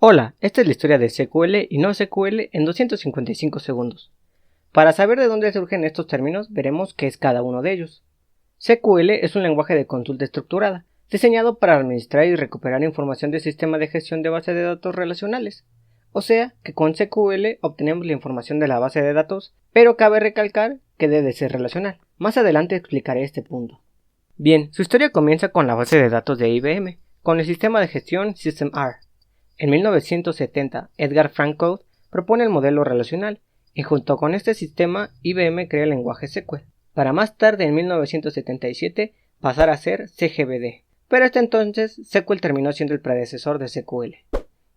Hola, esta es la historia de SQL y NoSQL en 255 segundos. Para saber de dónde surgen estos términos, veremos qué es cada uno de ellos. SQL es un lenguaje de consulta estructurada, diseñado para administrar y recuperar información del sistema de gestión de bases de datos relacionales. O sea, que con SQL obtenemos la información de la base de datos, pero cabe recalcar que debe ser relacional. Más adelante explicaré este punto. Bien, su historia comienza con la base de datos de IBM, con el sistema de gestión System-R. En 1970, Edgar Frank Codd propone el modelo relacional, y junto con este sistema, IBM crea el lenguaje SQL, para más tarde en 1977 pasar a ser CGBD. Pero hasta entonces, SQL terminó siendo el predecesor de SQL,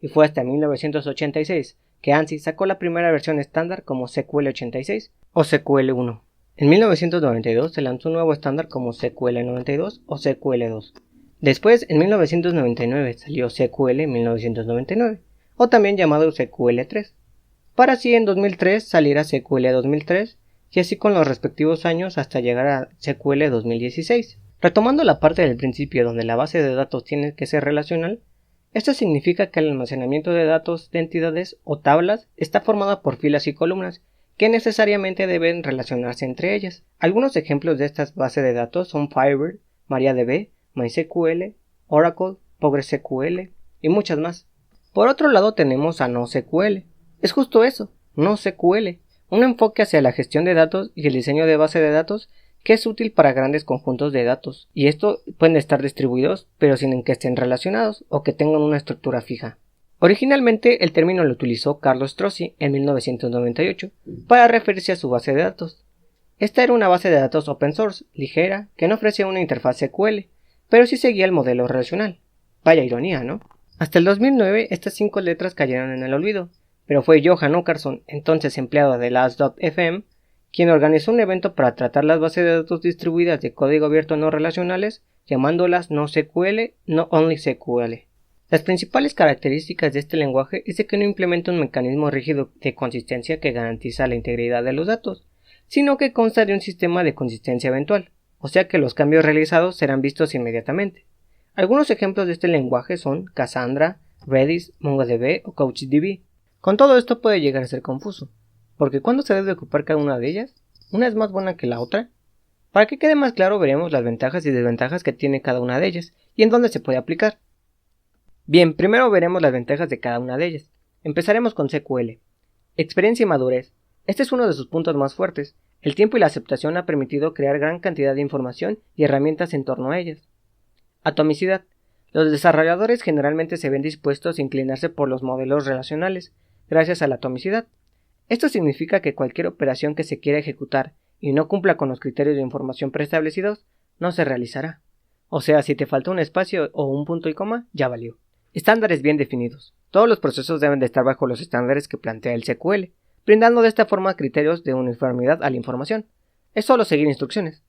y fue hasta 1986 que ANSI sacó la primera versión estándar como SQL 86 o SQL 1. En 1992 se lanzó un nuevo estándar como SQL 92 o SQL 2. Después, en 1999 salió SQL 1999, o también llamado SQL 3, para así en 2003 salir a SQL 2003, y así con los respectivos años hasta llegar a SQL 2016. Retomando la parte del principio donde la base de datos tiene que ser relacional, esto significa que el almacenamiento de datos de entidades o tablas está formado por filas y columnas, que necesariamente deben relacionarse entre ellas. Algunos ejemplos de estas bases de datos son Firebird, MariaDB, MySQL, Oracle, PostgreSQL y muchas más. Por otro lado tenemos a NoSQL. Es justo eso, NoSQL, un enfoque hacia la gestión de datos y el diseño de base de datos que es útil para grandes conjuntos de datos, y estos pueden estar distribuidos pero sin que estén relacionados o que tengan una estructura fija. Originalmente el término lo utilizó Carlos Strozzi en 1998 para referirse a su base de datos. Esta era una base de datos open source, ligera, que no ofrecía una interfaz SQL, pero sí seguía el modelo relacional. Vaya ironía, ¿no? Hasta el 2009 estas 5 letras cayeron en el olvido, pero fue Johan Åkesson, entonces empleado de Last.fm, quien organizó un evento para tratar las bases de datos distribuidas de código abierto no relacionales, llamándolas NoSQL, no Only SQL. Las principales características de este lenguaje es de que no implementa un mecanismo rígido de consistencia que garantiza la integridad de los datos, sino que consta de un sistema de consistencia eventual, o sea que los cambios realizados serán vistos inmediatamente. Algunos ejemplos de este lenguaje son Cassandra, Redis, MongoDB o CouchDB. Con todo esto puede llegar a ser confuso, porque ¿cuándo se debe ocupar cada una de ellas? ¿Una es más buena que la otra? Para que quede más claro veremos las ventajas y desventajas que tiene cada una de ellas, y en dónde se puede aplicar. Bien, primero veremos las ventajas de cada una de ellas. Empezaremos con SQL. Experiencia y madurez. Este es uno de sus puntos más fuertes. El tiempo y la aceptación ha permitido crear gran cantidad de información y herramientas en torno a ellas. Atomicidad. Los desarrolladores generalmente se ven dispuestos a inclinarse por los modelos relacionales, gracias a la atomicidad. Esto significa que cualquier operación que se quiera ejecutar y no cumpla con los criterios de información preestablecidos, no se realizará. O sea, si te falta un espacio o un punto y coma, ya valió. Estándares bien definidos. Todos los procesos deben de estar bajo los estándares que plantea el SQL, brindando de esta forma criterios de uniformidad a la información. Es solo seguir instrucciones.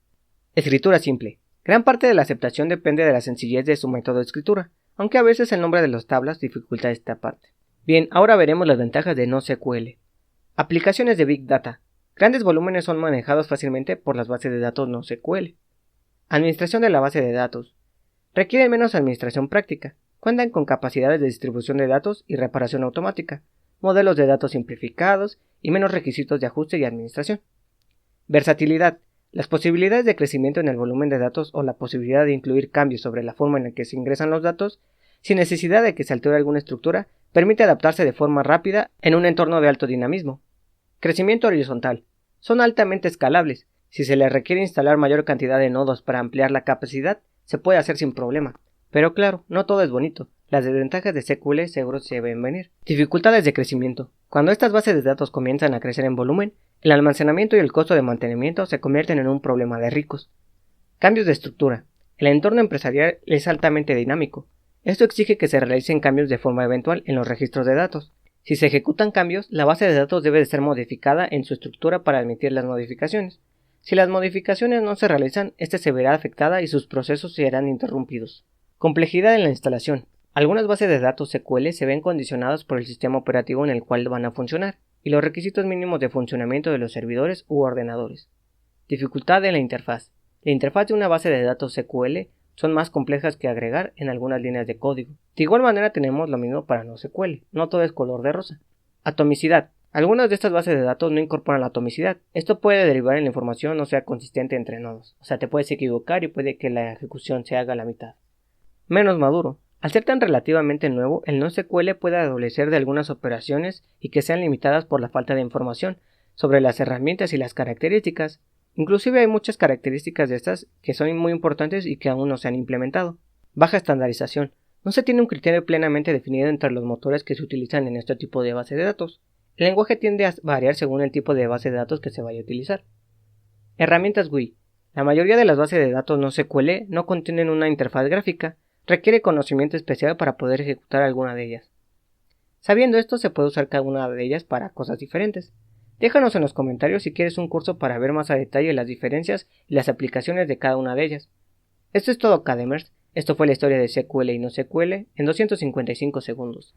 Escritura simple. Gran parte de la aceptación depende de la sencillez de su método de escritura, aunque a veces el nombre de las tablas dificulta esta parte. Bien, ahora veremos las ventajas de NoSQL. Aplicaciones de Big Data. Grandes volúmenes son manejados fácilmente por las bases de datos NoSQL. Administración de la base de datos. Requieren menos administración práctica. Cuentan con capacidades de distribución de datos y reparación automática, modelos de datos simplificados y menos requisitos de ajuste y administración. Versatilidad. Las posibilidades de crecimiento en el volumen de datos o la posibilidad de incluir cambios sobre la forma en la que se ingresan los datos, sin necesidad de que se altere alguna estructura, permite adaptarse de forma rápida en un entorno de alto dinamismo. Crecimiento horizontal. Son altamente escalables. Si se les requiere instalar mayor cantidad de nodos para ampliar la capacidad, se puede hacer sin problema. Pero claro, no todo es bonito. Las desventajas de SQL seguro se ven venir. Dificultades de crecimiento. Cuando estas bases de datos comienzan a crecer en volumen, el almacenamiento y el costo de mantenimiento se convierten en un problema de ricos. Cambios de estructura. El entorno empresarial es altamente dinámico. Esto exige que se realicen cambios de forma eventual en los registros de datos. Si se ejecutan cambios, la base de datos debe de ser modificada en su estructura para admitir las modificaciones. Si las modificaciones no se realizan, ésta se verá afectada y sus procesos serán interrumpidos. Complejidad en la instalación. Algunas bases de datos SQL se ven condicionadas por el sistema operativo en el cual van a funcionar y los requisitos mínimos de funcionamiento de los servidores u ordenadores. Dificultad en la interfaz. La interfaz de una base de datos SQL son más complejas que agregar en algunas líneas de código. De igual manera tenemos lo mismo para NoSQL, no todo es color de rosa. Atomicidad. Algunas de estas bases de datos no incorporan la atomicidad. Esto puede derivar en la información no sea consistente entre nodos. O sea, te puedes equivocar y puede que la ejecución se haga a la mitad. Menos maduro. Al ser tan relativamente nuevo, el NoSQL puede adolecer de algunas operaciones y que sean limitadas por la falta de información sobre las herramientas y las características. Inclusive hay muchas características de estas que son muy importantes y que aún no se han implementado. Baja estandarización. No se tiene un criterio plenamente definido entre los motores que se utilizan en este tipo de base de datos. El lenguaje tiende a variar según el tipo de base de datos que se vaya a utilizar. Herramientas GUI. La mayoría de las bases de datos NoSQL no contienen una interfaz gráfica. Requiere conocimiento especial para poder ejecutar alguna de ellas. Sabiendo esto, se puede usar cada una de ellas para cosas diferentes. Déjanos en los comentarios si quieres un curso para ver más a detalle las diferencias y las aplicaciones de cada una de ellas. Esto es todo, Cademers. Esto fue la historia de SQL y NoSQL en 255 segundos.